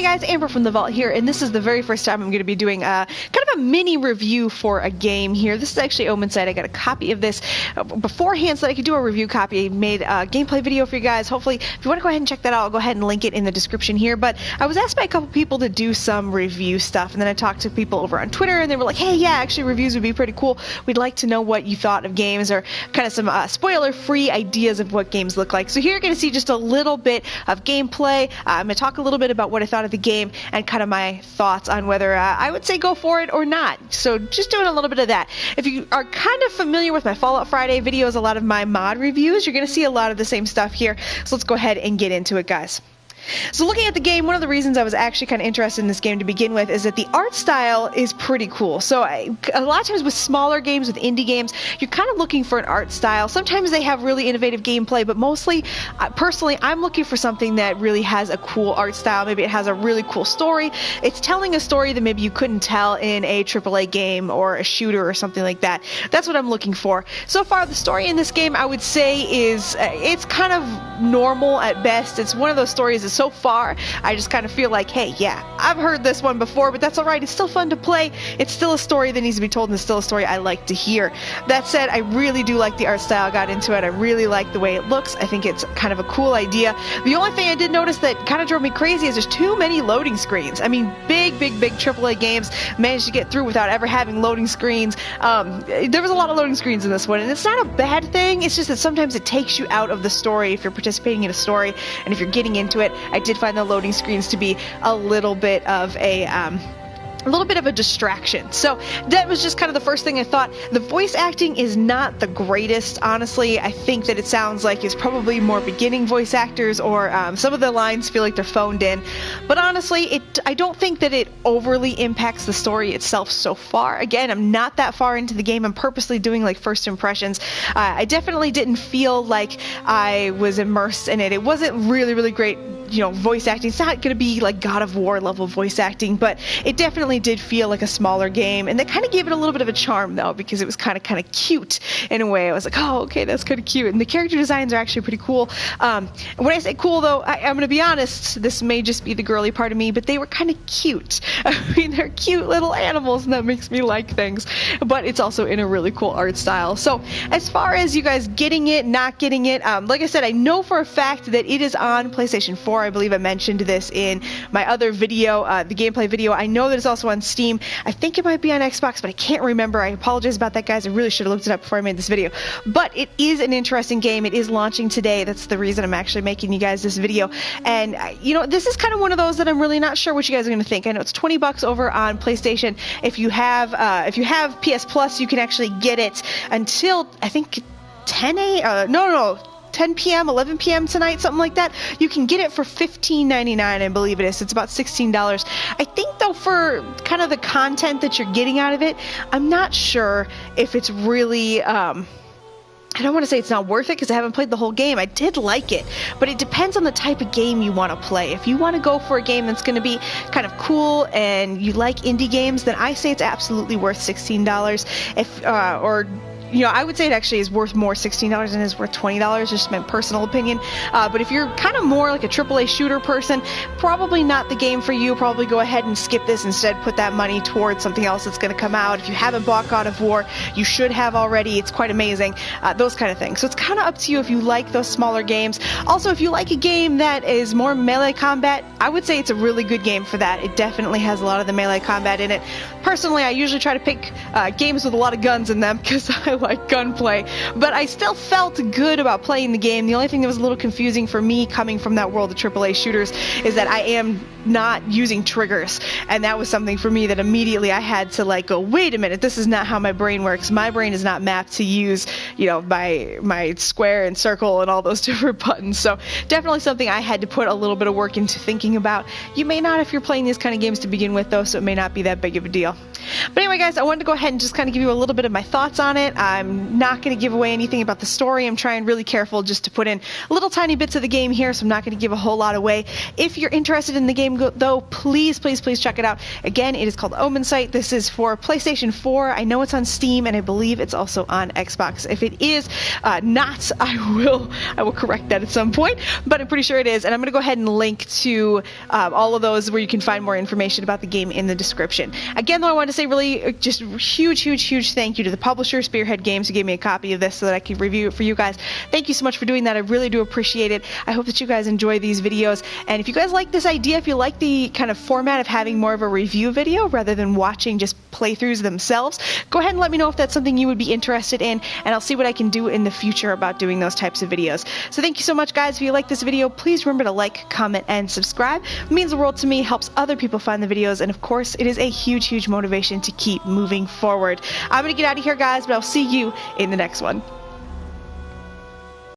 Hey guys, Amber from The Vault here, and this is the very first time I'm going to be doing kind of a mini review for a game here. This is actually OmenSite. I got a copy of this beforehand so that I could do a review copy. I made a gameplay video for you guys. Hopefully, if you want to go ahead and check that out, I'll go ahead and link it in the description here. But I was asked by a couple people to do some review stuff, and then I talked to people over on Twitter, and they were like, hey, yeah, actually reviews would be pretty cool. We'd like to know what you thought of games, or kind of some spoiler-free ideas of what games look like. So here you're going to see just a little bit of gameplay. I'm going to talk a little bit about what I thought of the game and kind of my thoughts on whether I would say go for it or not. So just doing a little bit of that. If you are kind of familiar with my Fallout Friday videos, a lot of my mod reviews, you're going to see a lot of the same stuff here. So let's go ahead and get into it, guys. So looking at the game, one of the reasons I was actually kind of interested in this game to begin with is that the art style is pretty cool. So a lot of times with smaller games, with indie games, you're kind of looking for an art style. Sometimes they have really innovative gameplay, but mostly, personally, I'm looking for something that really has a cool art style. Maybe it has a really cool story. It's telling a story that maybe you couldn't tell in a AAA game or a shooter or something like that. That's what I'm looking for. So far, the story in this game, I would say, is it's kind of normal at best. It's one of those stories that so far, I just kind of feel like, hey, yeah, I've heard this one before, but that's alright. It's still fun to play. It's still a story that needs to be told, and it's still a story I like to hear. That said, I really do like the art style. I got into it. I really like the way it looks. I think it's kind of a cool idea. The only thing I did notice that kind of drove me crazy is there's too many loading screens. I mean, big AAA games managed to get through without ever having loading screens. There was a lot of loading screens in this one, and it's not a bad thing. It's just that sometimes it takes you out of the story if you're participating in a story, and if you're getting into it. I did find the loading screens to be a little bit of a distraction. So that was just kind of the first thing I thought. The voice acting is not the greatest, honestly. I think that it sounds like it's probably more beginning voice actors, or some of the lines feel like they're phoned in. But honestly, I don't think that it overly impacts the story itself so far. Again, I'm not that far into the game. I'm purposely doing like first impressions. I definitely didn't feel like I was immersed in it. It wasn't really great, voice acting. It's not going to be like God of War level voice acting, but it definitely did feel like a smaller game, and that kind of gave it a little bit of a charm though, because it was kind of cute in a way. I was like, oh, okay, that's kind of cute, and the character designs are actually pretty cool. When I say cool though, I'm going to be honest, this may just be the girly part of me, but they were kind of cute. I mean, they're cute little animals, and that makes me like things, but it's also in a really cool art style. So as far as you guys getting it, not getting it, like I said, I know for a fact that it is on PlayStation 4. I believe I mentioned this in my other video, the gameplay video. I know that it's also on Steam. I think it might be on Xbox, but I can't remember. I apologize about that, guys. I really should have looked it up before I made this video. But it is an interesting game. It is launching today. That's the reason I'm actually making you guys this video. And, this is kind of one of those that I'm really not sure what you guys are going to think. I know it's $20 over on PlayStation. If you have PS Plus, you can actually get it until, I think, 10 p.m., 11 p.m. tonight, something like that. You can get it for $15.99, I believe it is. It's about $16. I think, though, for kind of the content that you're getting out of it, I'm not sure if it's really, I don't want to say it's not worth it, because I haven't played the whole game. I did like it, but it depends on the type of game you want to play. If you want to go for a game that's going to be kind of cool and you like indie games, then I say it's absolutely worth $16. I would say it actually is worth more $16 than it is worth $20, just my personal opinion. But if you're kind of more like a AAA shooter person, probably not the game for you. Probably go ahead and skip this instead. Put that money towards something else that's going to come out. If you haven't bought God of War, you should have already. It's quite amazing. Those kind of things. So it's kind of up to you if you like those smaller games. Also, if you like a game that is more melee combat, I would say it's a really good game for that. It definitely has a lot of the melee combat in it. Personally, I usually try to pick games with a lot of guns in them, because I like gunplay, but I still felt good about playing the game. The only thing that was a little confusing for me, coming from that world of AAA shooters, is that I am not using triggers, and that was something for me that immediately I had to go, wait a minute, this is not how my brain works. My brain is not mapped to use, my square and circle and all those different buttons. So definitely something I had to put a little bit of work into thinking about. You may not if you're playing these kind of games to begin with, though, so it may not be that big of a deal. But anyway, guys, I wanted to go ahead and just kind of give you a little bit of my thoughts on it. I'm not going to give away anything about the story. I'm trying really careful just to put in little tiny bits of the game here, so I'm not going to give a whole lot away. If you're interested in the game, though, please check it out. Again, it is called Omensight. This is for PlayStation 4. I know it's on Steam, and I believe it's also on Xbox. If it is not, I will correct that at some point, but I'm pretty sure it is, and I'm going to go ahead and link to all of those where you can find more information about the game in the description. Again, though, I want to say really just huge thank you to the publisher, Spearhead Games, who gave me a copy of this so that I could review it for you guys. Thank you so much for doing that. I really do appreciate it. I hope that you guys enjoy these videos, and if you guys like this idea, if you like the kind of format of having more of a review video rather than watching just playthroughs themselves, go ahead and let me know if that's something you would be interested in, and I'll see what I can do in the future about doing those types of videos. So thank you so much, guys. If you like this video, please remember to like, comment, and subscribe. It means the world to me, helps other people find the videos, and of course, it is a huge motivation to keep moving forward. I'm going to get out of here, guys, but I'll see you in the next one.